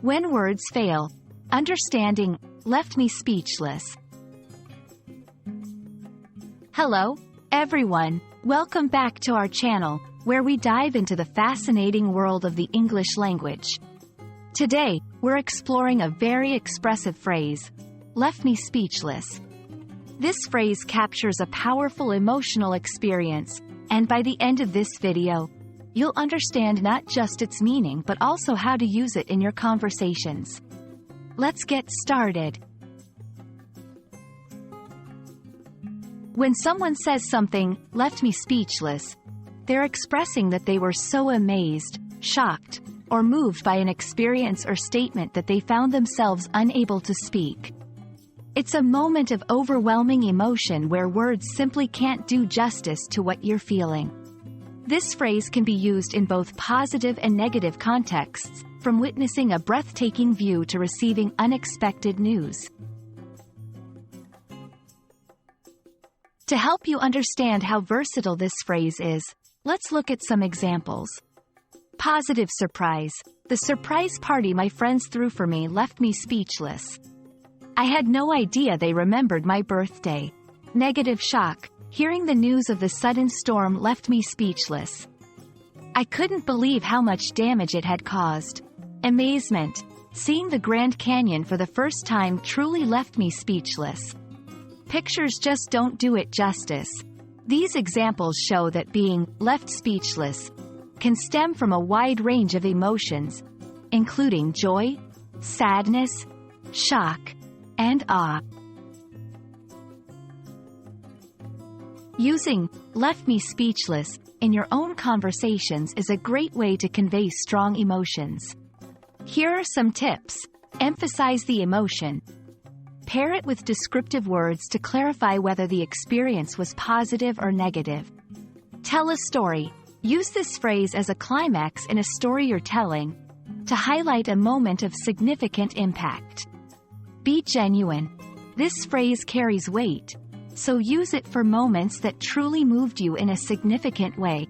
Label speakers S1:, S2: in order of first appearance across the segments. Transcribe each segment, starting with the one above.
S1: When words fail, understanding left me speechless. Hello, everyone. Welcome back to our channel, where we dive into the fascinating world of the English language. Today, we're exploring a very expressive phrase, left me speechless. This phrase captures a powerful emotional experience, and by the end of this video, you'll understand not just its meaning but also how to use it in your conversations. Let's get started. When someone says something left me speechless, they're expressing that they were so amazed, shocked, or moved by an experience or statement that they found themselves unable to speak. It's a moment of overwhelming emotion where words simply can't do justice to what you're feeling. This phrase can be used in both positive and negative contexts, from witnessing a breathtaking view to receiving unexpected news. To help you understand how versatile this phrase is, let's look at some examples. Positive surprise. The surprise party my friends threw for me left me speechless. I had no idea they remembered my birthday. Negative shock. Hearing the news of the sudden storm left me speechless. I couldn't believe how much damage it had caused. Amazement. Seeing the Grand Canyon for the first time truly left me speechless. Pictures just don't do it justice. These examples show that being left speechless can stem from a wide range of emotions, including joy, sadness, shock, and awe. Using left me speechless in your own conversations is a great way to convey strong emotions. Here are some tips. Emphasize the emotion. Pair it with descriptive words to clarify whether the experience was positive or negative. Tell a story. Use this phrase as a climax in a story you're telling to highlight a moment of significant impact. Be genuine. This phrase carries weight, so use it for moments that truly moved you in a significant way.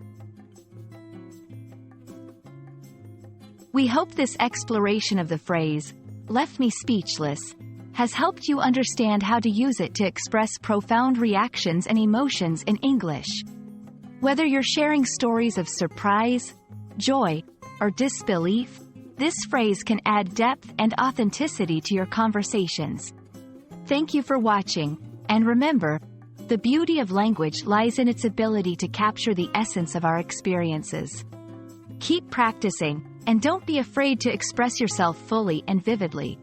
S1: We hope this exploration of the phrase, left me speechless, has helped you understand how to use it to express profound reactions and emotions in English. Whether you're sharing stories of surprise, joy, or disbelief, this phrase can add depth and authenticity to your conversations. Thank you for watching, and remember, the beauty of language lies in its ability to capture the essence of our experiences. Keep practicing, and don't be afraid to express yourself fully and vividly.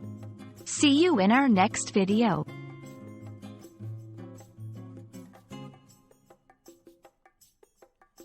S1: See you in our next video.